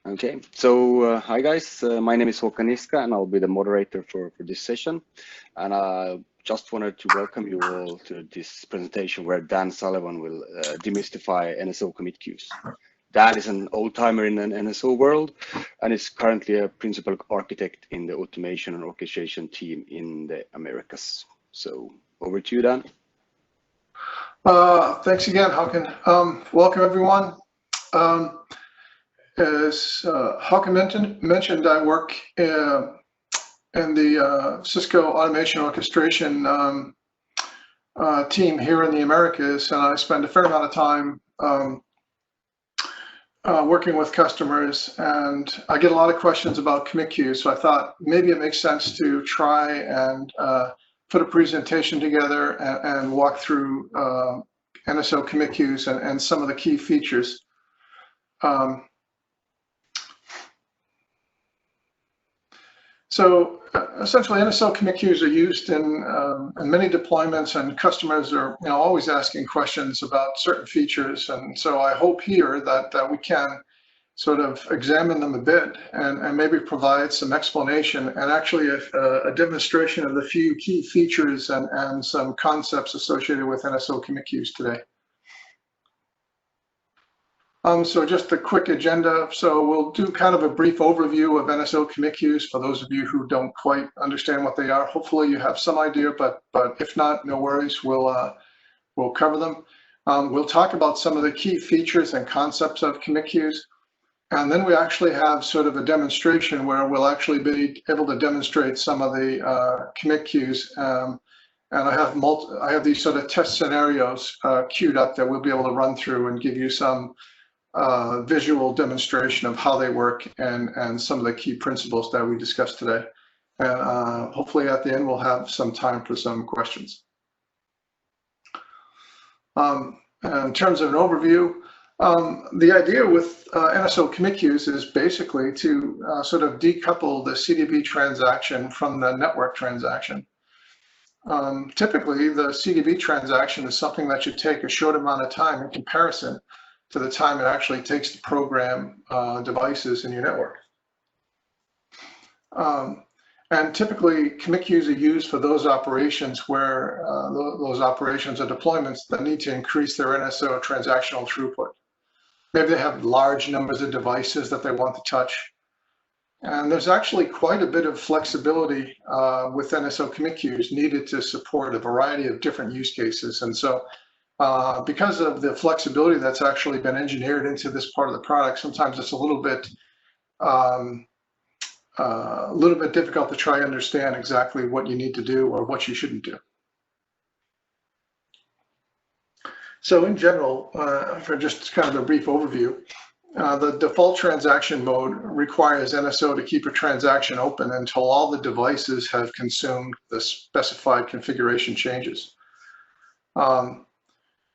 Okay, so hi guys, my name is Håkan Niska and I'll be the moderator for this session. And I just wanted to welcome you all to this presentation where Dan Sullivan will demystify NSO commit queues. Dan is an old-timer in an NSO world and is currently a principal architect in the automation and orchestration team in the Americas. So over to you, Dan. Thanks again, Håkan. Welcome everyone. As Håkan mentioned, I work in the Cisco automation orchestration team here in the Americas, and I spend a fair amount of time working with customers, and I get a lot of questions about commit queues, so I thought maybe it makes sense to try and put a presentation together and walk through NSO commit queues and some of the key features. So essentially, NSO commit queues are used in many deployments, and customers are always asking questions about certain features. And so I hope here that we can sort of examine them a bit and maybe provide some explanation and actually a demonstration of the few key features and some concepts associated with NSO commit queues today. So just a quick agenda. So we'll do kind of a brief overview of NSO commit queues for those of you who don't quite understand what they are. Hopefully you have some idea, but if not, no worries. We'll cover them. We'll talk about some of the key features and concepts of commit queues. And then we actually have sort of a demonstration where we'll actually be able to demonstrate some of the commit queues. And I have these sort of test scenarios queued up that we'll be able to run through and give you some visual demonstration of how they work and some of the key principles that we discussed today. And hopefully at the end, we'll have some time for some questions. In terms of an overview, the idea with NSO commit queues is basically to sort of decouple the CDB transaction from the network transaction. Typically, the CDB transaction is something that should take a short amount of time in comparison to the time it actually takes to program devices in your network. And typically, commit queues are used for those operations where those operations are deployments that need to increase their NSO transactional throughput. Maybe they have large numbers of devices that they want to touch. And there's actually quite a bit of flexibility with NSO commit queues needed to support a variety of different use cases. And so because of the flexibility that's actually been engineered into this part of the product, sometimes it's a little bit difficult to try and understand exactly what you need to do or what you shouldn't do. So in general, for just kind of a brief overview, the default transaction mode requires NSO to keep a transaction open until all the devices have consumed the specified configuration changes.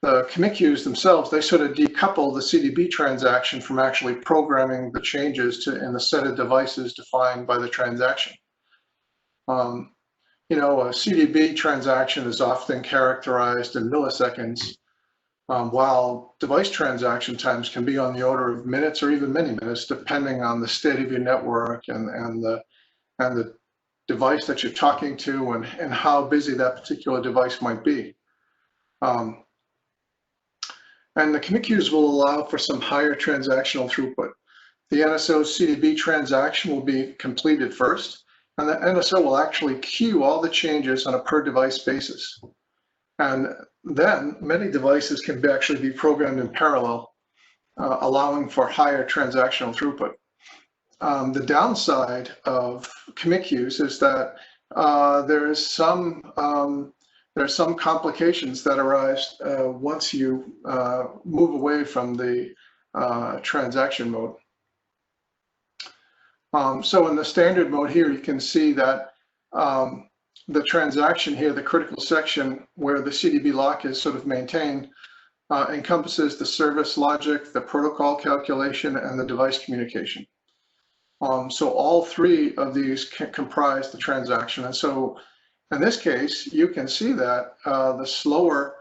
The commit queues themselves, they sort of decouple the CDB transaction from actually programming the changes in the set of devices defined by the transaction. A CDB transaction is often characterized in milliseconds, while device transaction times can be on the order of minutes or even many minutes, depending on the state of your network and the device that you're talking to and how busy that particular device might be. And the commit queues will allow for some higher transactional throughput. The NSO CDB transaction will be completed first, and the NSO will actually queue all the changes on a per device basis. And then many devices can actually be programmed in parallel, allowing for higher transactional throughput. The downside of commit queues is that there's some complications that arise once you move away from the transaction mode. So in the standard mode here, you can see that the transaction here, the critical section where the CDB lock is sort of maintained, encompasses the service logic, the protocol calculation, and the device communication. So all three of these comprise the transaction. And so in this case, you can see that the slower,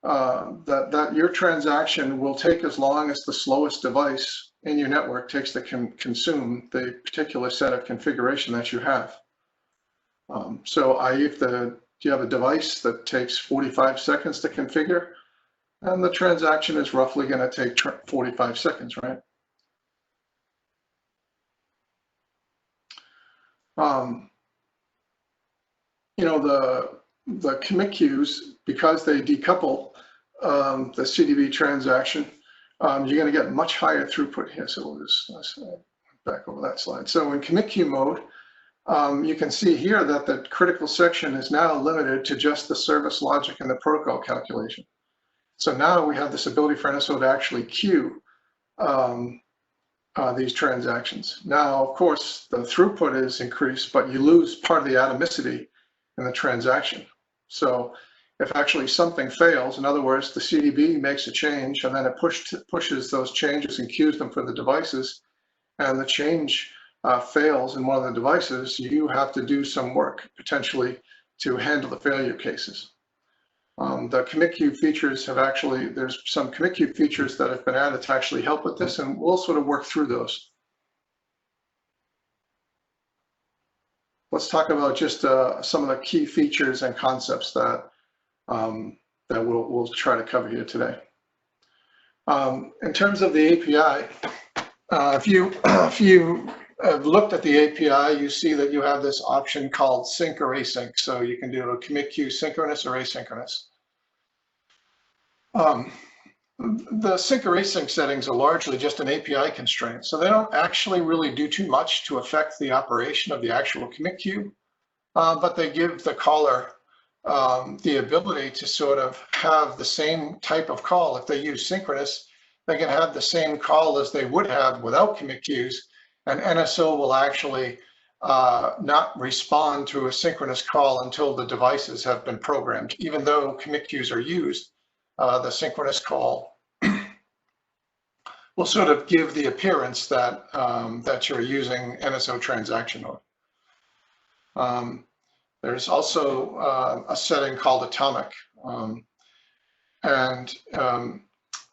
that your transaction will take as long as the slowest device in your network takes to consume the particular set of configuration that you have. So if you have a device that takes 45 seconds to configure, and the transaction is roughly going to take 45 seconds, right? You know, the commit queues, because they decouple the CDB transaction, you're going to get much higher throughput here. So let's back over that slide. So in commit queue mode, you can see here that the critical section is now limited to just the service logic and the protocol calculation. So now we have this ability for NSO to actually queue these transactions. Now, of course, the throughput is increased, but you lose part of the atomicity in the transaction. So if actually something fails, in other words, the CDB makes a change and then it pushes those changes and queues them for the devices, and the change fails in one of the devices, you have to do some work potentially to handle the failure cases. The commit queue features there's some commit queue features that have been added to actually help with this, and we'll sort of work through those. Let's talk about just some of the key features and concepts that we'll try to cover here today. In terms of the API, if you have looked at the API, you see that you have this option called sync or async. So you can do a commit queue synchronous or asynchronous. The sync or async settings are largely just an API constraint, so they don't actually really do too much to affect the operation of the actual commit queue, but they give the caller the ability to sort of have the same type of call. If they use synchronous, they can have the same call as they would have without commit queues, and NSO will actually not respond to a synchronous call until the devices have been programmed. Even though commit queues are used, the synchronous call will sort of give the appearance that that you're using NSO transaction mode. There's also a setting called atomic, and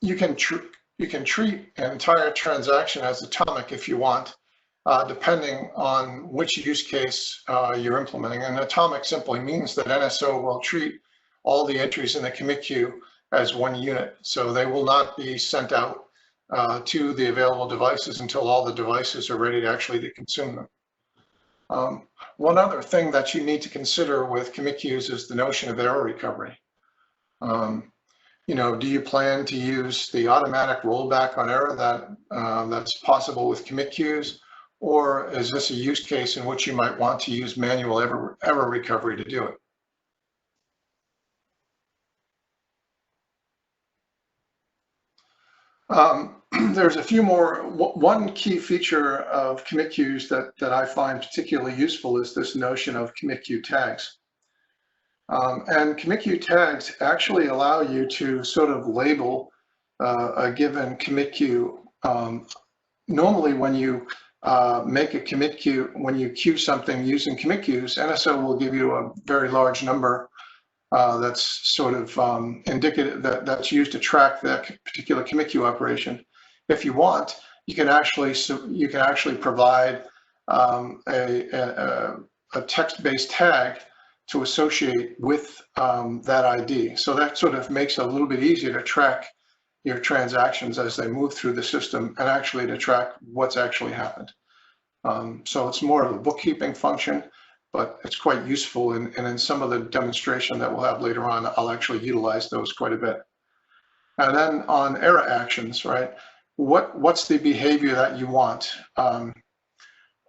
you can treat an entire transaction as atomic if you want, depending on which use case you're implementing. And atomic simply means that NSO will treat all the entries in the commit queue as one unit. So they will not be sent out to the available devices until all the devices are ready to actually consume them. One other thing that you need to consider with commit queues is the notion of error recovery. You know, do you plan to use the automatic rollback on error that's possible with commit queues, or is this a use case in which you might want to use manual error recovery to do it? There's a few more. One key feature of commit queues that I find particularly useful is this notion of commit queue tags. And commit queue tags actually allow you to sort of label a given commit queue. Normally, when you make a commit queue, when you queue something using commit queues, NSO will give you a very large number that's sort of indicative that's used to track that particular commit queue operation. If you want, you can actually provide a text-based tag to associate with that ID. So that sort of makes it a little bit easier to track your transactions as they move through the system and actually to track what's actually happened. So it's more of a bookkeeping function, but it's quite useful, and in some of the demonstration that we'll have later on, I'll actually utilize those quite a bit. And then on error actions, right? What's the behavior that you want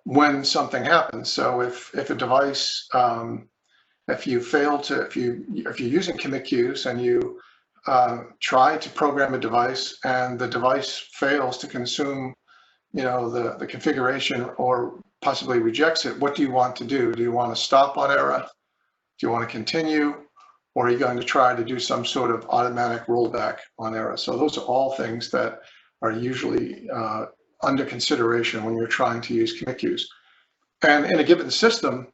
when something happens? So if a device, if you're using commit queues and you try to program a device and the device fails to consume, you know, the configuration or possibly rejects it, what do you want to do? Do you want to stop on error? Do you want to continue? Or are you going to try to do some sort of automatic rollback on error? So those are all things that are usually under consideration when you're trying to use commit queues. And in a given system,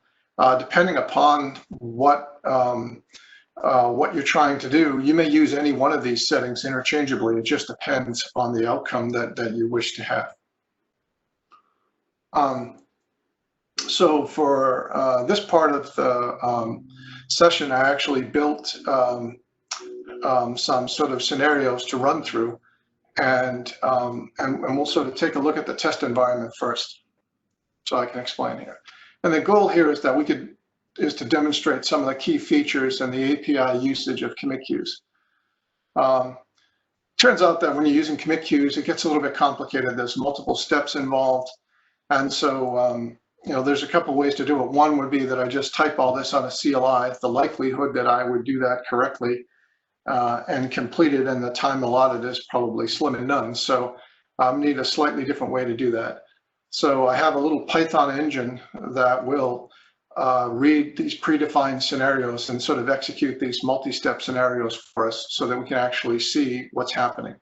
depending upon what you're trying to do, you may use any one of these settings interchangeably. It just depends on the outcome that you wish to have. So for this part of the session, I actually built some sort of scenarios to run through, and we'll sort of take a look at the test environment first, so I can explain here. And the goal here is that is to demonstrate some of the key features and the API usage of commit queues. Turns out that when you're using commit queues, it gets a little bit complicated. There's multiple steps involved, and so there's a couple ways to do it. One would be that I just type all this on a CLI. The likelihood that I would do that correctly and complete it in the time allotted is probably slim and none. So I need a slightly different way to do that. So I have a little Python engine that will read these predefined scenarios and sort of execute these multi-step scenarios for us so that we can actually see what's happening.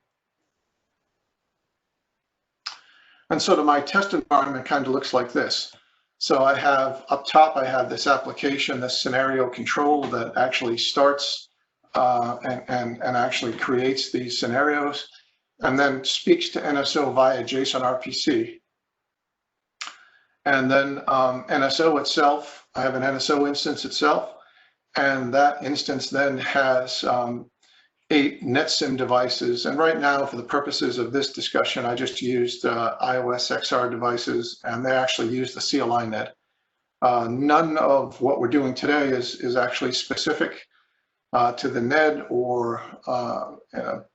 And so my test environment kind of looks like this. So I have up top, I have this application, this scenario control that actually starts and actually creates these scenarios and then speaks to NSO via JSON RPC. And then NSO itself, I have an NSO instance itself, and that instance then has 8 NetSIM devices. And right now, for the purposes of this discussion, I just used iOS XR devices, and they actually use the CLI net. None of what we're doing today is actually specific to the NED,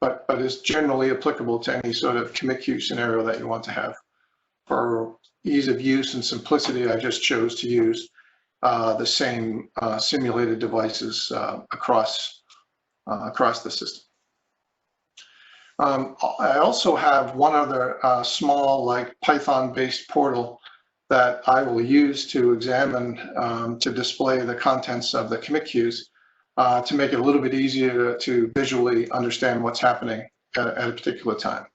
but is generally applicable to any sort of commit queue scenario that you want to have. For ease of use and simplicity, I just chose to use the same simulated devices across the system. I also have one other small, like Python-based portal that I will use to examine, to display the contents of the commit queues to make it a little bit easier to visually understand what's happening at a particular time.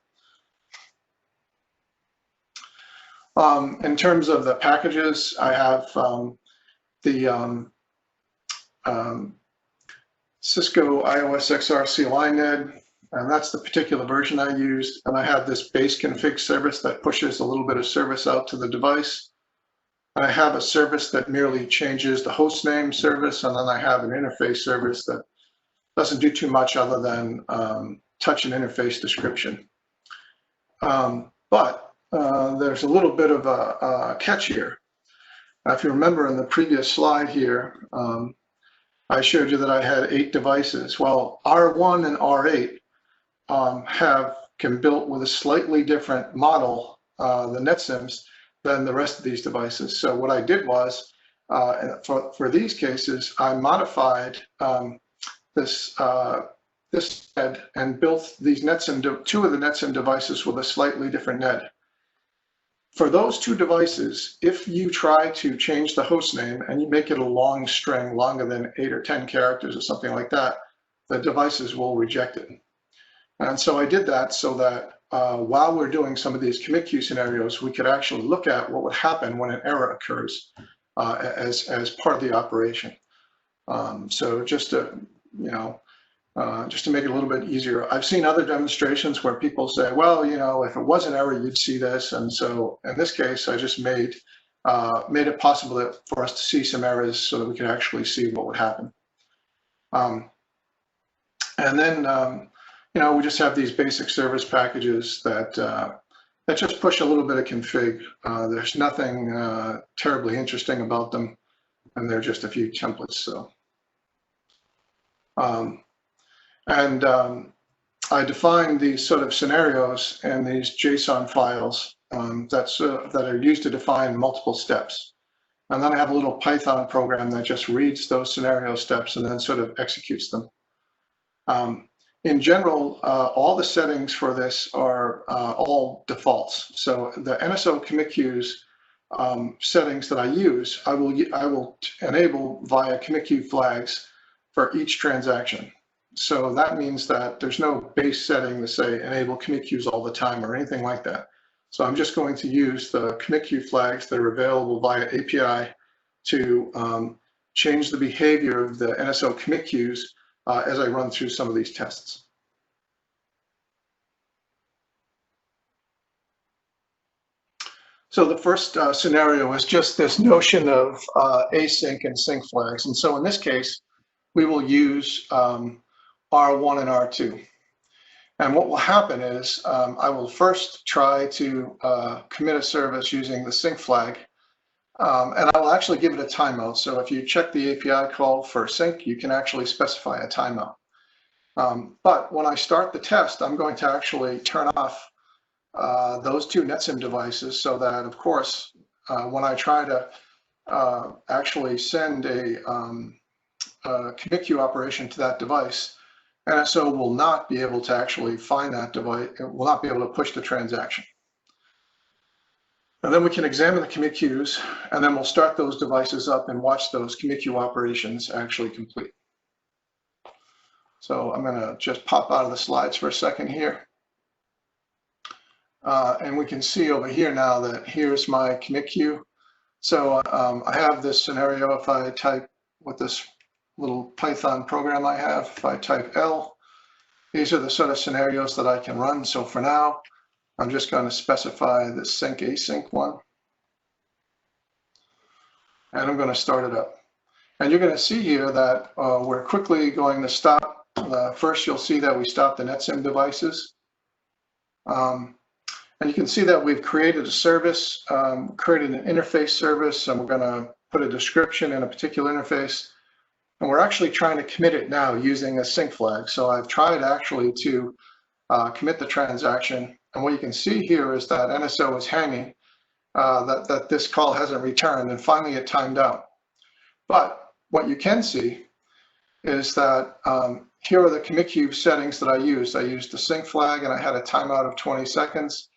In terms of the packages, I have the Cisco iOS XR CLI NED, and that's the particular version I used. And I have this base config service that pushes a little bit of service out to the device. And I have a service that merely changes the host name service, and then I have an interface service that doesn't do too much other than touch and interface description. But there's a little bit of a catch here. If you remember in the previous slide here, I showed you that I had 8 devices. Well, R1 and R8 can built with a slightly different model, the NetSIMs, than the rest of these devices. So what I did was, for these cases, I modified this NED and built these NetSIM, 2 of the NetSIM devices with a slightly different NED. For those 2 devices, if you try to change the host name and you make it a long string, longer than 8 or 10 characters or something like that, the devices will reject it. And so I did that so that while we're doing some of these commit queue scenarios, we could actually look at what would happen when an error occurs as part of the operation. So just to, just to make it a little bit easier, I've seen other demonstrations where people say, well, if it was an error, you'd see this. And so in this case, I just made it possible for us to see some errors so that we could actually see what would happen. And then, we just have these basic service packages that just push a little bit of config. There's nothing terribly interesting about them, and they're just a few templates. So. I define these sort of scenarios in these JSON files that are used to define multiple steps. And then I have a little Python program that just reads those scenario steps and then sort of executes them. In general, all the settings for this are all defaults. So the NSO commit queues settings that I use, I will enable via commit queue flags for each transaction. So that means that there's no base setting to say enable commit queues all the time or anything like that. So I'm just going to use the commit queue flags that are available via API to change the behavior of the NSO commit queues as I run through some of these tests. So the first scenario is just this notion of async and sync flags. And so in this case, we will use R1 and R2. And what will happen is I will first try to commit a service using the sync flag. And I will actually give it a timeout. So if you check the API call for sync, you can actually specify a timeout. But when I start the test, I'm going to actually turn off those two NetSim devices so that, of course, when I try to actually send a commit queue operation to that device, NSO will not be able to actually find that device, it will not be able to push the transaction. And then we can examine the commit queues, and then we'll start those devices up and watch those commit queue operations actually complete. So I'm going to just pop out of the slides for a second here. And we can see over here now that here's my commit queue. So I have this scenario. If I type with this little Python program I have, if I type L, these are the sort of scenarios that I can run. So for now, I'm just going to specify the sync async one. And I'm going to start it up. And you're going to see here that we're quickly going to stop. First, you'll see that we stopped the NetSim devices. And you can see that we've created a service, created an interface service, and we're going to put a description in a particular interface. And we're actually trying to commit it now using a sync flag. So I've tried actually to commit the transaction. And what you can see here is that NSO is hanging, that this call hasn't returned, and finally it timed out. But what you can see is that here are the commit queue settings that I used. I used the sync flag, and I had a timeout of 20 seconds.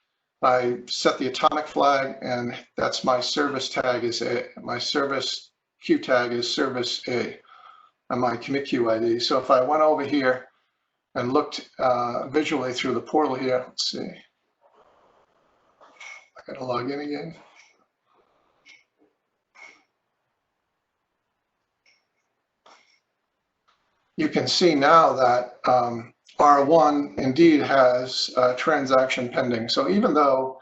I set the atomic flag, and that's my service tag is A. My service queue tag is service A, and my commit queue ID. So if I went over here and looked visually through the portal here, let's see. I gotta log in again. You can see now that R1 indeed has a transaction pending. So even though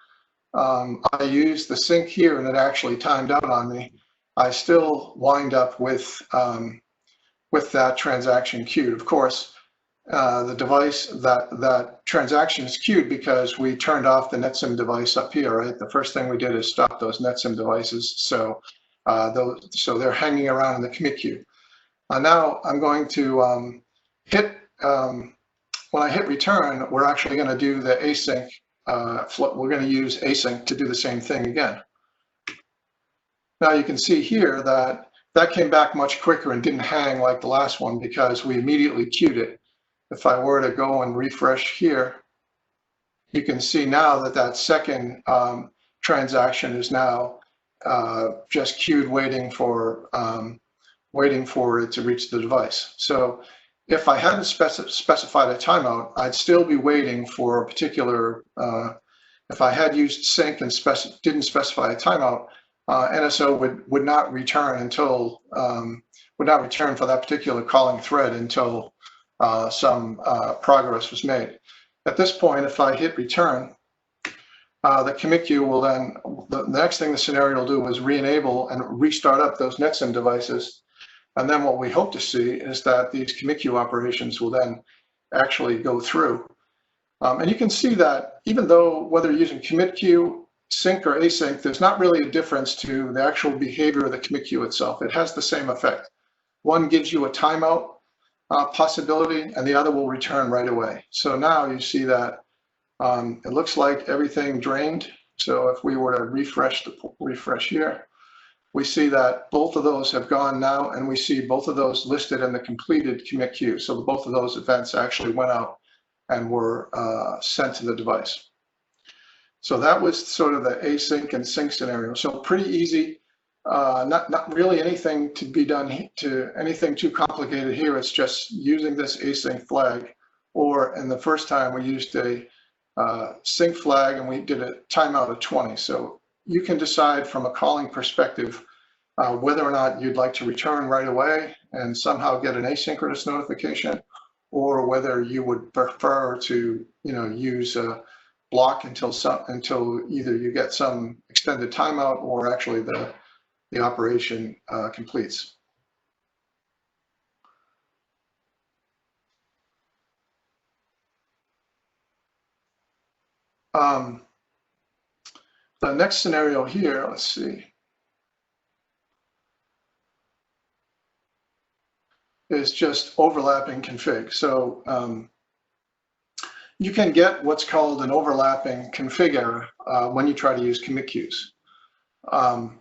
I used the sync here and it actually timed out on me, I still wind up with that transaction queued. Of course, the device that transaction is queued because we turned off the NetSim device up here, right? The first thing we did is stop those NetSim devices. So so they're hanging around in the commit queue. Now I'm going to hit, when I hit return, we're actually going to do the async. We're going to use async to do the same thing again. Now you can see here that that came back much quicker and didn't hang like the last one because we immediately queued it. If I were to go and refresh here, you can see now that that second transaction is now just queued waiting for it to reach the device. So if I hadn't specified a timeout, I'd still be waiting for a particular, if I had used sync and didn't specify a timeout, NSO would not return until, would not return for that particular calling thread until some progress was made. At this point, if I hit return, the commit queue will then, the next thing the scenario will do is re-enable and restart up those NetSim devices. And then what we hope to see is that these commit queue operations will then actually go through. And you can see that even though whether you're using commit queue, sync or async, there's not really a difference to the actual behavior of the commit queue itself. It has the same effect. One gives you a timeout possibility and the other will return right away. So now you see that it looks like everything drained. So if we were to refresh here, we see that both of those have gone now, and we see both of those listed in the completed commit queue. So both of those events actually went out and were sent to the device. So that was sort of the async and sync scenario. So pretty easy, not really anything to be done anything too complicated here. It's just using this async flag, or in the first time we used a sync flag and we did a timeout of 20. So you can decide from a calling perspective whether or not you'd like to return right away and somehow get an asynchronous notification, or whether you would prefer to use a block until either you get some extended timeout or actually the operation completes. The next scenario here, let's see, is just overlapping config. So you can get what's called an overlapping config error when you try to use commit queues. Overlapping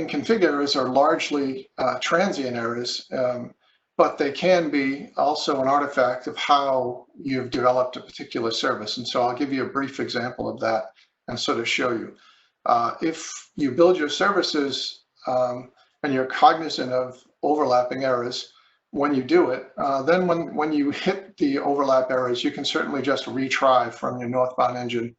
config errors are largely transient errors, but they can be also an artifact of how you've developed a particular service. And so I'll give you a brief example of that and sort of show you. If you build your services and you're cognizant of overlapping errors, when you do it, then when you hit the overlap errors, you can certainly just retry from your northbound engine,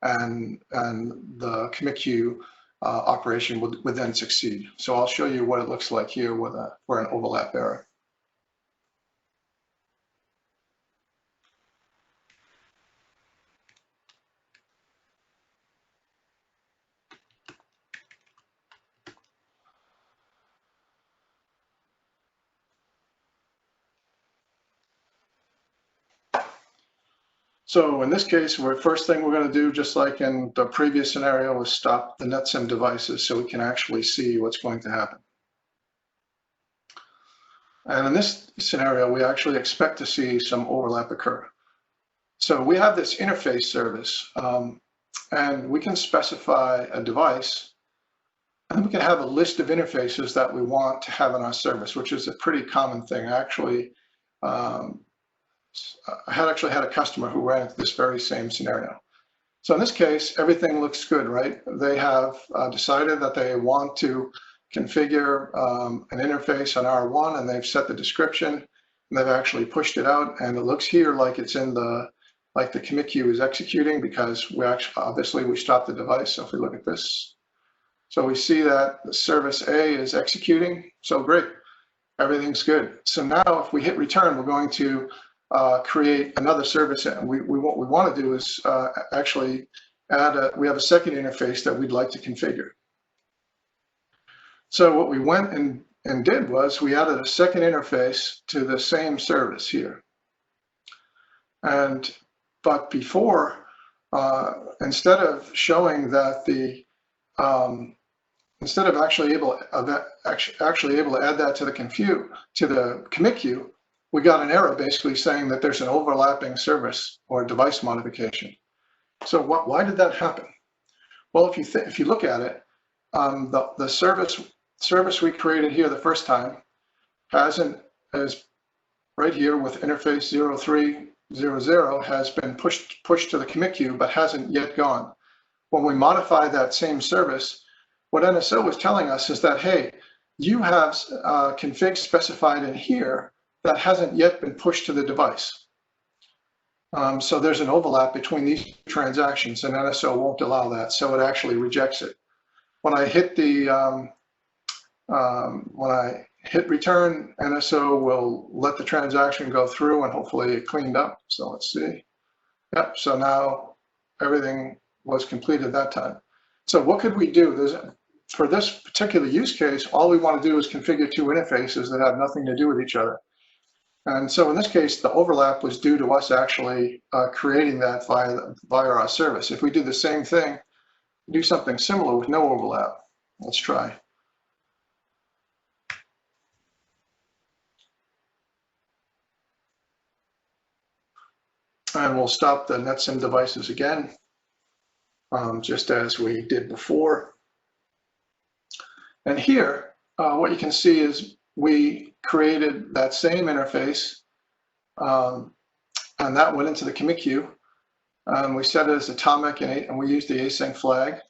and the commit queue operation would then succeed. So I'll show you what it looks like here with for an overlap error. So in this case, first thing we're going to do, just like in the previous scenario, is stop the NetSim devices so we can actually see what's going to happen. And in this scenario, we actually expect to see some overlap occur. So we have this interface service, and we can specify a device, and we can have a list of interfaces that we want to have in our service, which is a pretty common thing. Actually, I had a customer who ran into this very same scenario. So in this case, everything looks good, right? They have decided that they want to configure an interface on R1, and they've set the description, and they've actually pushed it out, and it looks here like it's in like the commit queue is executing, because we obviously we stopped the device. So if we look at this, so we see that the service A is executing. So great, everything's good. So now if we hit return, we're going to create another service, and what we want to do is actually we have a second interface that we'd like to configure. So what we went and did was we added a second interface to the same service here. But before, instead of showing that instead of actually able to add that to the commit queue, we got an error basically saying that there's an overlapping service or device modification. So why did that happen? Well, if you look at it, the service we created here the first time is right here with interface 0300 has been pushed to the commit queue, but hasn't yet gone. When we modify that same service, what NSO is telling us is that, hey, you have config specified in here that hasn't yet been pushed to the device. So there's an overlap between these transactions, and NSO won't allow that, so it actually rejects it. When I hit return, NSO will let the transaction go through, and hopefully it cleaned up. So let's see. Yep. So now everything was completed that time. So what could we do? For this particular use case, all we want to do is configure two interfaces that have nothing to do with each other. And so in this case, the overlap was due to us actually creating that via our service. If we do the same thing, do something similar with no overlap. Let's try. And we'll stop the NetSim devices again, just as we did before. And here, what you can see is we created that same interface, and that went into the commit queue. And we set it as atomic, and we used the async flag.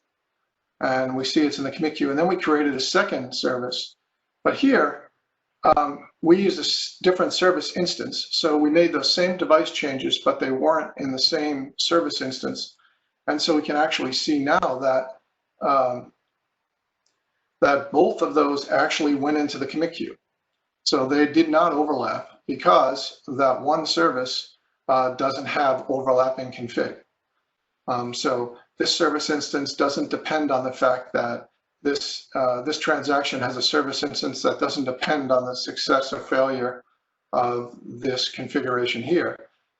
And we see it's in the commit queue. And then we created a second service. But here, we used a different service instance. So we made those same device changes, but they weren't in the same service instance. And so we can actually see now that that both of those actually went into the commit queue. So they did not overlap because that one service doesn't have overlapping config. So this service instance doesn't depend on the fact that this transaction has a service instance that doesn't depend on the success or failure of this configuration here.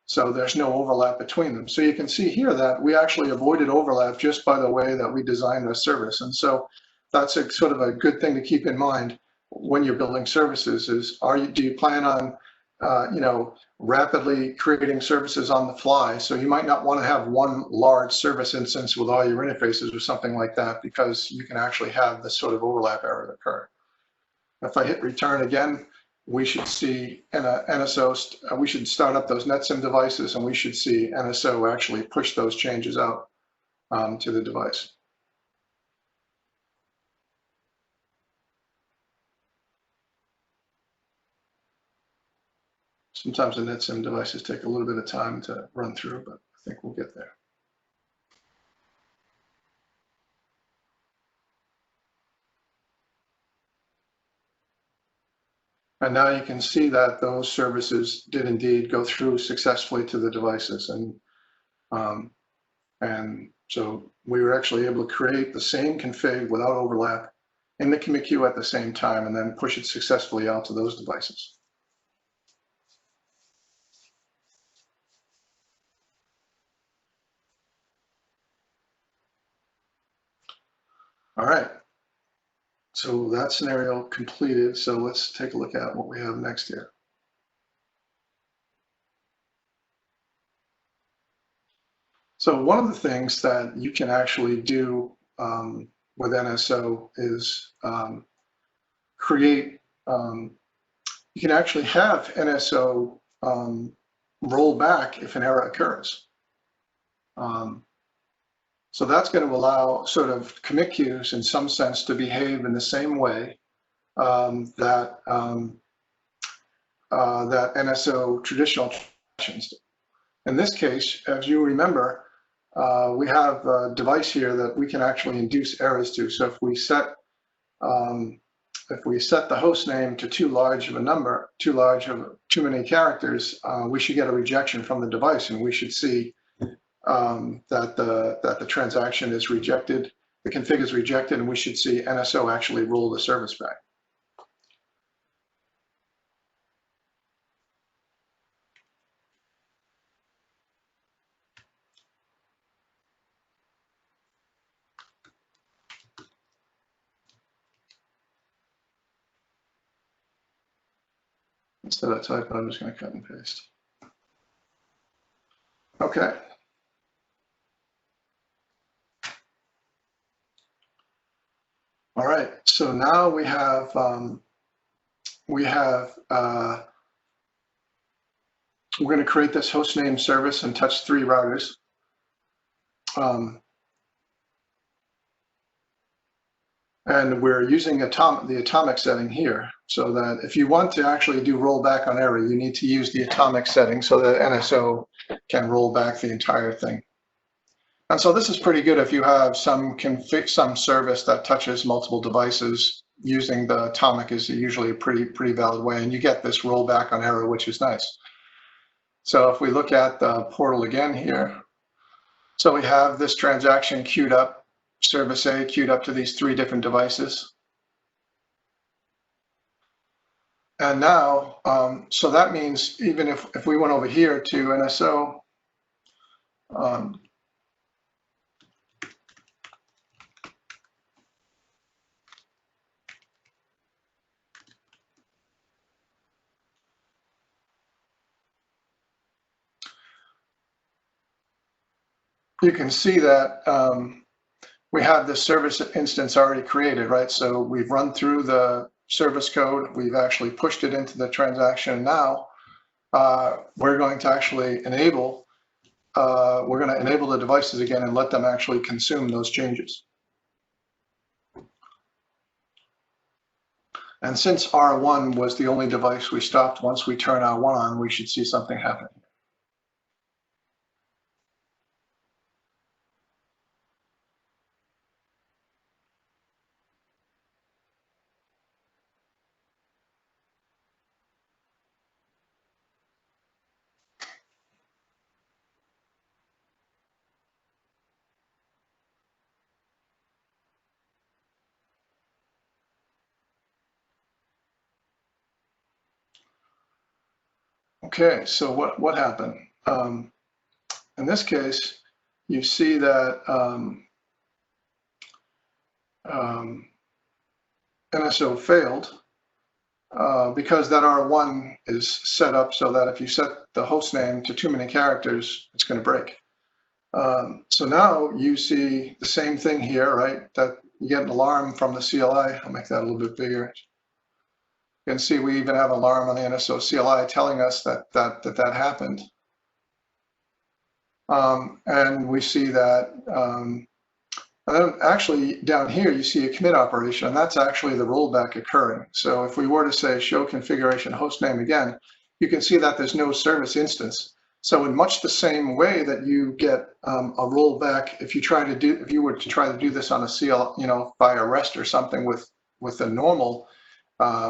So there's no overlap between them. So you can see here that we actually avoided overlap just by the way that we designed the service. And so that's a sort of a good thing to keep in mind when you're building services is, do you plan on, rapidly creating services on the fly? So you might not want to have one large service instance with all your interfaces or something like that, because you can actually have this sort of overlap error occur. If I hit return again, we should see NSO, we should start up those NetSim devices, and we should see NSO actually push those changes out to the device. Sometimes the NetSim devices take a little bit of time to run through, but I think we'll get there. And now you can see that those services did indeed go through successfully to the devices. And so we were actually able to create the same config without overlap in the commit queue at the same time, and then push it successfully out to those devices. All right. So that scenario completed. So let's take a look at what we have next here. So one of the things that you can actually do with NSO is create, you can actually have NSO roll back if an error occurs. So that's going to allow sort of commit queues in some sense to behave in the same way that NSO traditional transactions do. In this case, as you remember, we have a device here that we can actually induce errors to. So if we set the host name to too large of a number, too many characters, we should get a rejection from the device, and we should see that the transaction is rejected, the config is rejected, and we should see NSO actually roll the service back. Instead of typing, I'm just going to cut and paste. Okay. All right. So now we have we're going to create this host name service and touch 3 routers. And we're using the atomic setting here, so that if you want to actually do rollback on error, you need to use the atomic setting so that NSO can roll back the entire thing. And so this is pretty good if you have some service that touches multiple devices. Using the atomic is usually a pretty valid way, and you get this rollback on error, which is nice. So if we look at the portal again here, so we have this transaction queued up, service A queued up to these 3 different devices. And now, so that means even if we went over here to NSO, you can see that we have this service instance already created, right? So we've run through the service code, we've actually pushed it into the transaction. Now we're going to actually enable, the devices again and let them actually consume those changes. And since R1 was the only device we stopped, once we turn R1 on, we should see something happen. Okay, so what happened? In this case, you see that NSO failed because that R1 is set up so that if you set the host name to too many characters, it's going to break. So now you see the same thing here, right? That you get an alarm from the CLI. I'll make that a little bit bigger. You can see we even have an alarm on the NSO CLI telling us that happened. And we see that, and then actually down here you see a commit operation, and that's actually the rollback occurring. So if we were to say show configuration hostname again, you can see that there's no service instance. So in much the same way that you get a rollback, if you were to try to do this on a CL, via REST or something with a normal,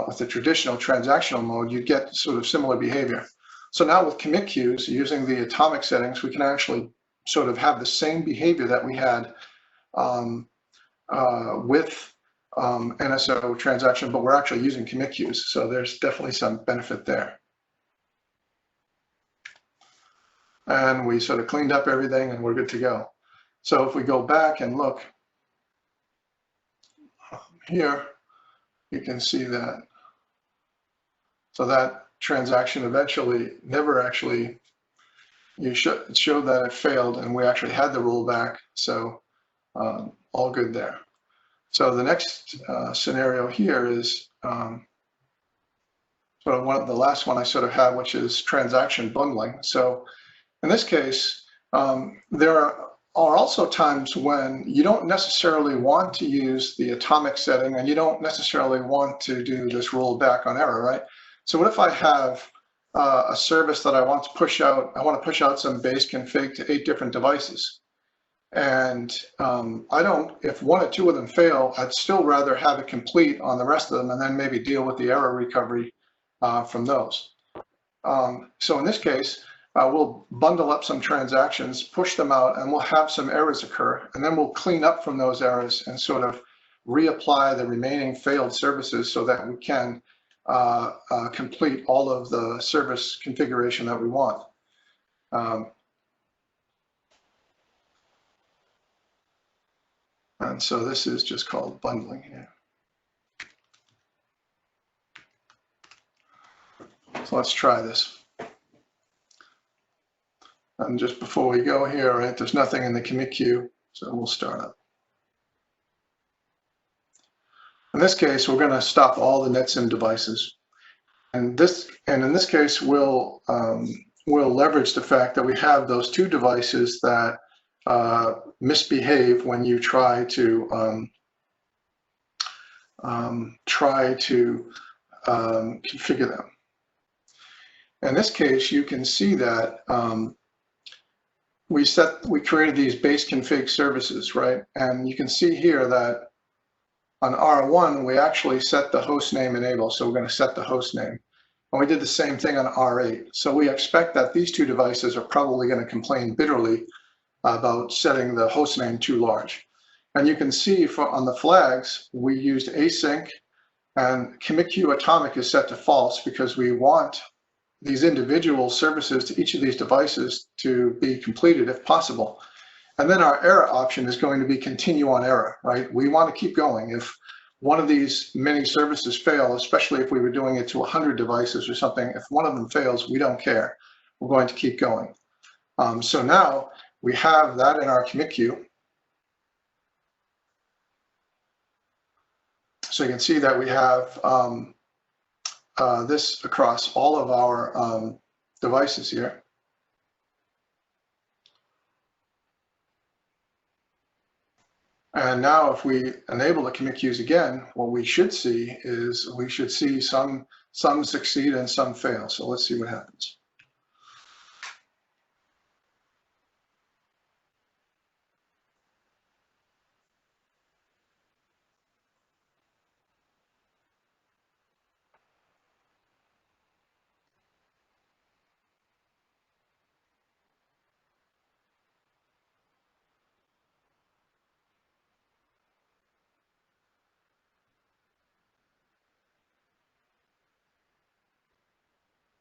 with the traditional transactional mode, you'd get sort of similar behavior. So now with commit queues, using the atomic settings, we can actually sort of have the same behavior that we had with NSO transaction, but we're actually using commit queues. So there's definitely some benefit there. And we sort of cleaned up everything and we're good to go. So if we go back and look here, you can see that. So that transaction eventually never actually, it showed that it failed and we actually had the rollback. So all good there. So the next scenario here is sort of the last one I sort of had, which is transaction bundling. So in this case, there are also times when you don't necessarily want to use the atomic setting and you don't necessarily want to do this rollback on error, right? So what if I have a service that I want to push out? I want to push out some base config to 8 different devices. And if 1 or 2 of them fail, I'd still rather have it complete on the rest of them and then maybe deal with the error recovery from those. So in this case, we'll bundle up some transactions, push them out, and we'll have some errors occur. And then we'll clean up from those errors and sort of reapply the remaining failed services so that we can complete all of the service configuration that we want. And so this is just called bundling here. So let's try this. And just before we go here, right, there's nothing in the commit queue, so we'll start up. In this case, we're going to stop all the NetSim devices. And in this case, we'll leverage the fact that we have those 2 devices that misbehave when you try to configure them. In this case, you can see that we created these base config services, right? And you can see here that on R1, we actually set the host name enable. So we're going to set the host name. And we did the same thing on R8. So we expect that these 2 devices are probably going to complain bitterly about setting the host name too large. And you can see on the flags, we used async, and commit queue atomic is set to false because we want these individual services to each of these devices to be completed if possible. And then our error option is going to be continue on error, right? We want to keep going. If one of these many services fail, especially if we were doing it to 100 devices or something, if one of them fails, we don't care. We're going to keep going. So now we have that in our commit queue. So you can see that we have this across all of our devices here. And now if we enable the commit queues again, what we should see is some succeed and some fail. So let's see what happens.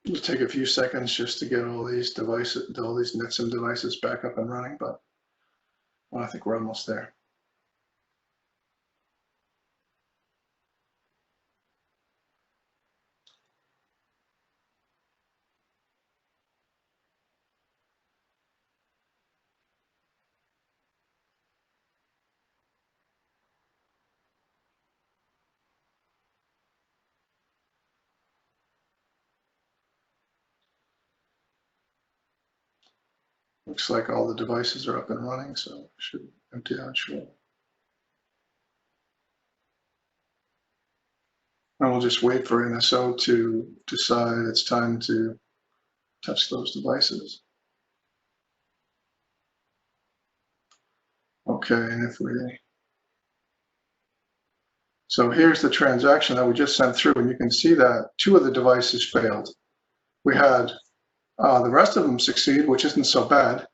It'll take a few seconds just to get all these devices, all these NetSim devices back up and running, but well, I think we're almost there. Looks like all the devices are up and running, so it should empty out shortly. And we'll just wait for NSO to decide it's time to touch those devices. Okay, and if we, so here's the transaction that we just sent through, and you can see that 2 of the devices failed. We had the rest of them succeed, which isn't so bad.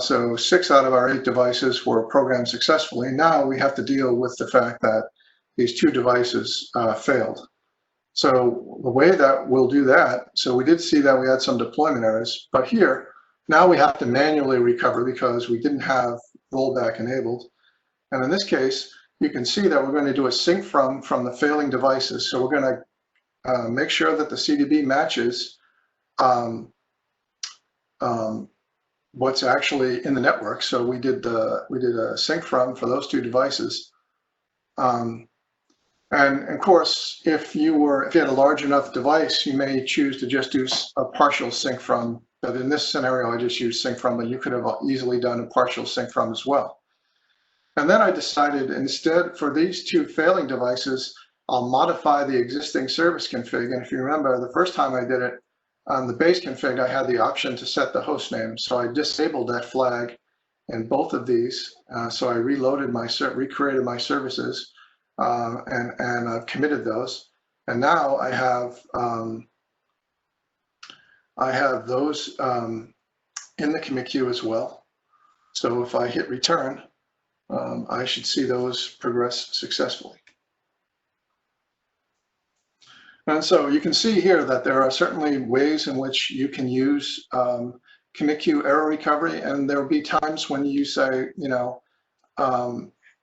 So 6 out of our 8 devices were programmed successfully. Now we have to deal with the fact that these 2 devices failed. So the way that we'll do that, so we did see that we had some deployment errors, but here, now we have to manually recover because we didn't have rollback enabled. And in this case, you can see that we're going to do a sync from the failing devices. So we're going to make sure that the CDB matches what's actually in the network. So we did a sync from for those 2 devices. And of course, if you had a large enough device, you may choose to just do a partial sync from. But in this scenario, I just used sync from, but you could have easily done a partial sync from as well. And then I decided instead for these 2 failing devices, I'll modify the existing service config. And if you remember, the first time I did it, on the base config, I had the option to set the host name. So I disabled that flag in both of these. So I reloaded recreated my services. And I've committed those, and now I have those in the commit queue as well. So if I hit return, I should see those progress successfully. And so you can see here that there are certainly ways in which you can use commit queue error recovery, and there will be times when you say,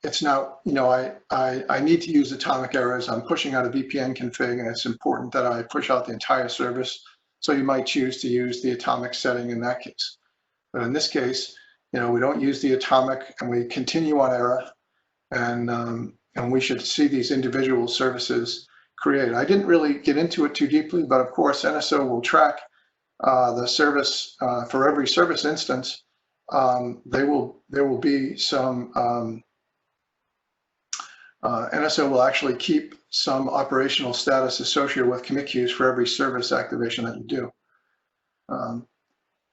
it's now, I need to use atomic errors. I'm pushing out a VPN config, and it's important that I push out the entire service. So you might choose to use the atomic setting in that case. But in this case, we don't use the atomic, and we continue on error, and we should see these individual services created. I didn't really get into it too deeply, but of course, NSO will track the service for every service instance. There will be some. NSO will actually keep some operational status associated with commit queues for every service activation that you do. And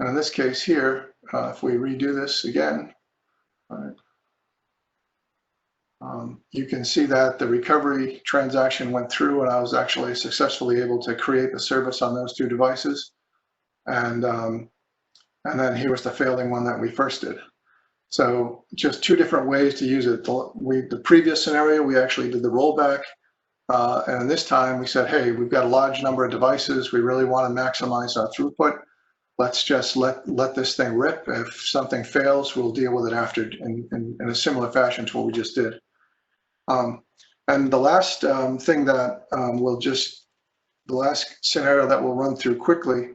in this case here, if we redo this again, you can see that the recovery transaction went through, and I was actually successfully able to create the service on those 2 devices. And then here was the failing one that we first did. So just 2 different ways to use it. The previous scenario, we actually did the rollback. And this time we said, hey, we've got a large number of devices. We really want to maximize our throughput. Let's just let this thing rip. If something fails, we'll deal with it after in a similar fashion to what we just did. And the last thing that the last scenario that we'll run through quickly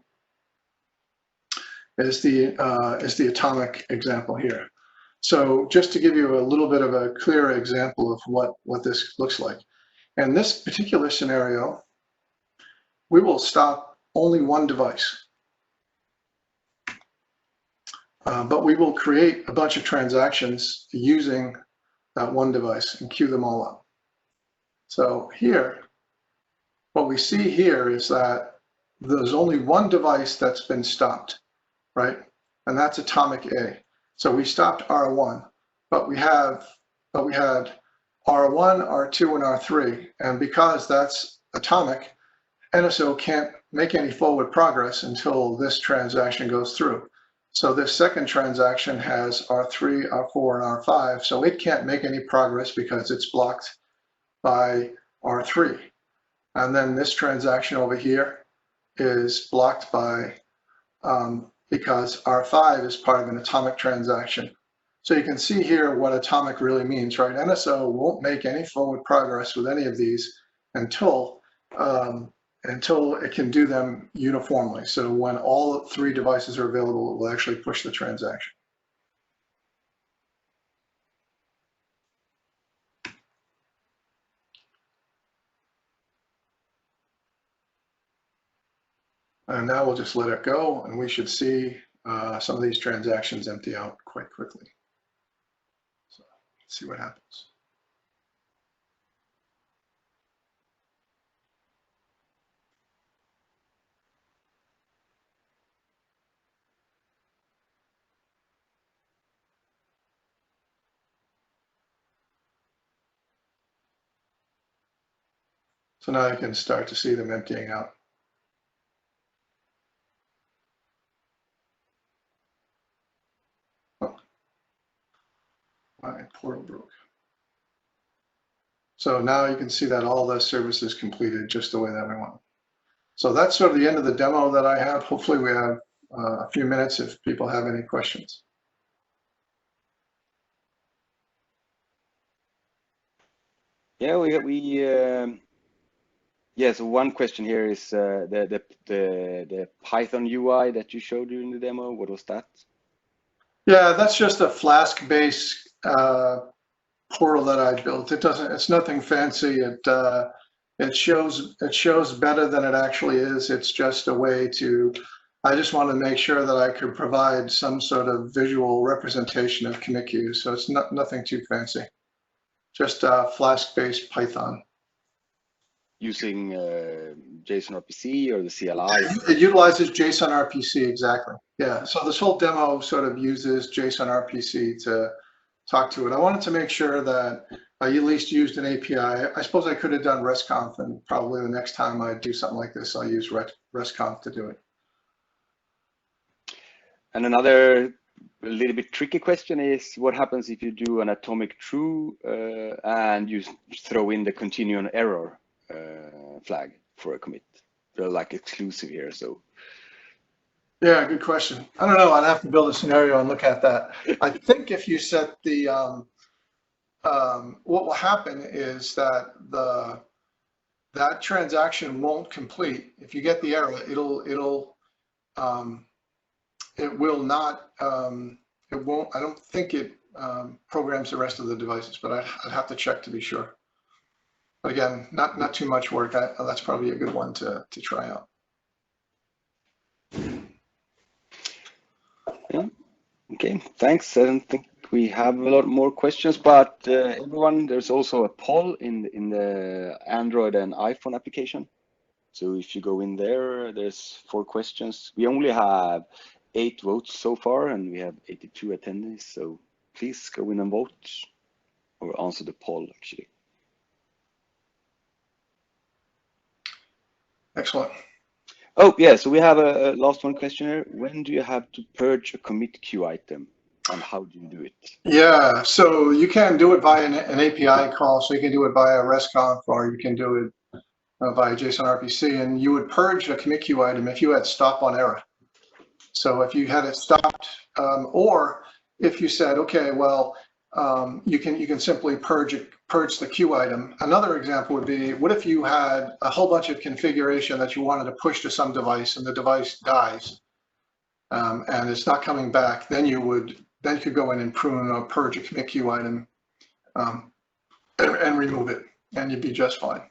is the atomic example here. So just to give you a little bit of a clearer example of what this looks like. In this particular scenario, we will stop only 1 device. But we will create a bunch of transactions using that 1 device and queue them all up. So here, what we see here is that there's only 1 device that's been stopped, right? And that's atomic A. So we stopped R1, but we had R1, R2, and R3. And because that's atomic, NSO can't make any forward progress until this transaction goes through. So this second transaction has R3, R4, and R5. So it can't make any progress because it's blocked by R3. And then this transaction over here is blocked by because R5 is part of an atomic transaction. So you can see here what atomic really means, right? NSO won't make any forward progress with any of these until it can do them uniformly. So when all 3 devices are available, it will actually push the transaction. And now we'll just let it go, and we should see some of these transactions empty out quite quickly. So let's see what happens. So now you can start to see them emptying out. Oh, my portal broke. So now you can see that all the service is completed just the way that we want. So that's sort of the end of the demo that I have. Hopefully we have a few minutes if people have any questions. Yeah, yeah. So one question here is the Python UI that you showed during the demo. What was that? Yeah, that's just a Flask-based portal that I built. It's nothing fancy. It shows better than it actually is. It's just a way to. I just wanted to make sure that I could provide some sort of visual representation of commit queues. So it's nothing too fancy. Just Flask-based Python. Using JSON RPC or the CLI? It utilizes JSON RPC, exactly. Yeah, so this whole demo sort of uses JSON RPC to talk to it. I wanted to make sure that I at least used an API. I suppose I could have done RESTconf, and probably the next time I do something like this, I'll use RESTconf to do it. And another a little bit tricky question is, what happens if you do an atomic true and you throw in the continuum error flag for a commit? They're like exclusive here, so. Yeah, good question. I don't know. I'd have to build a scenario and look at that. I think if you set the, what will happen is that that transaction won't complete. If you get the error, it will not. It won't. I don't think it programs the rest of the devices, but I'd have to check to be sure. But again, not too much work. That's probably a good one to try out. Yeah. Okay, thanks. I don't think we have a lot more questions, but everyone, there's also a poll in the Android and iPhone application. So if you go in there, there's 4 questions. We only have 8 votes so far, and we have 82 attendees. So please go in and vote, or answer the poll actually. Excellent. Oh yeah, so we have a last one question here. When do you have to purge a commit queue item, and how do you do it? Yeah, so you can do it via an API call. So you can do it via RESTconf, or you can do it via JSON RPC, and you would purge a commit queue item if you had stop on error. So if you had it stopped, or if you said, okay, well, you can simply purge the queue item. Another example would be, what if you had a whole bunch of configuration that you wanted to push to some device, and the device dies, and it's not coming back? Then you could go in and prune or purge a commit queue item and remove it, and you'd be just fine.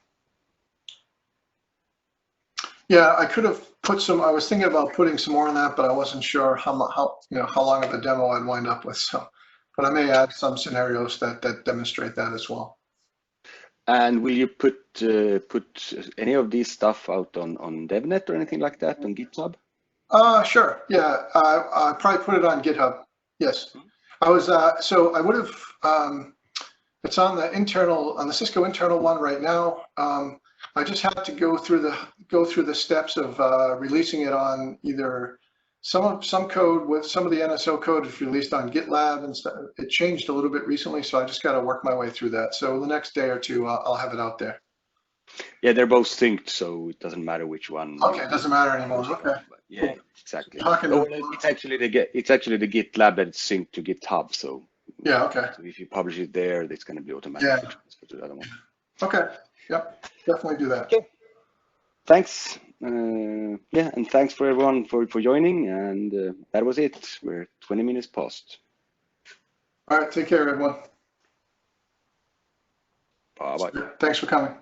Yeah, I could have put some. I was thinking about putting some more on that, but I wasn't sure how long of a demo I'd wind up with. So, but I may add some scenarios that demonstrate that as well. And will you put any of these stuff out on DevNet or anything like that on GitHub? Sure. Yeah, I probably put it on GitHub. Yes, I was. So I would have. It's on the Cisco internal one right now. I just had to go through the steps of releasing it on either some code with some of the NSO code is released on GitLab and stuff. It changed a little bit recently, so I just got to work my way through that. So the next day or two, I'll have it out there. Yeah, they're both synced, so it doesn't matter which one. Okay, it doesn't matter anymore. Okay. But yeah, exactly. Talking Oh, to- it's actually the GitLab that's synced to GitHub. So Yeah. Okay. so if you publish it there, it's going to be automatically Yeah. transferred to the other one. Okay. Yep. Definitely do that. Okay. Thanks. Yeah, and thanks for everyone for joining. And that was it. We're 20 minutes past. All right. Take care, everyone. Bye bye. Thanks for coming.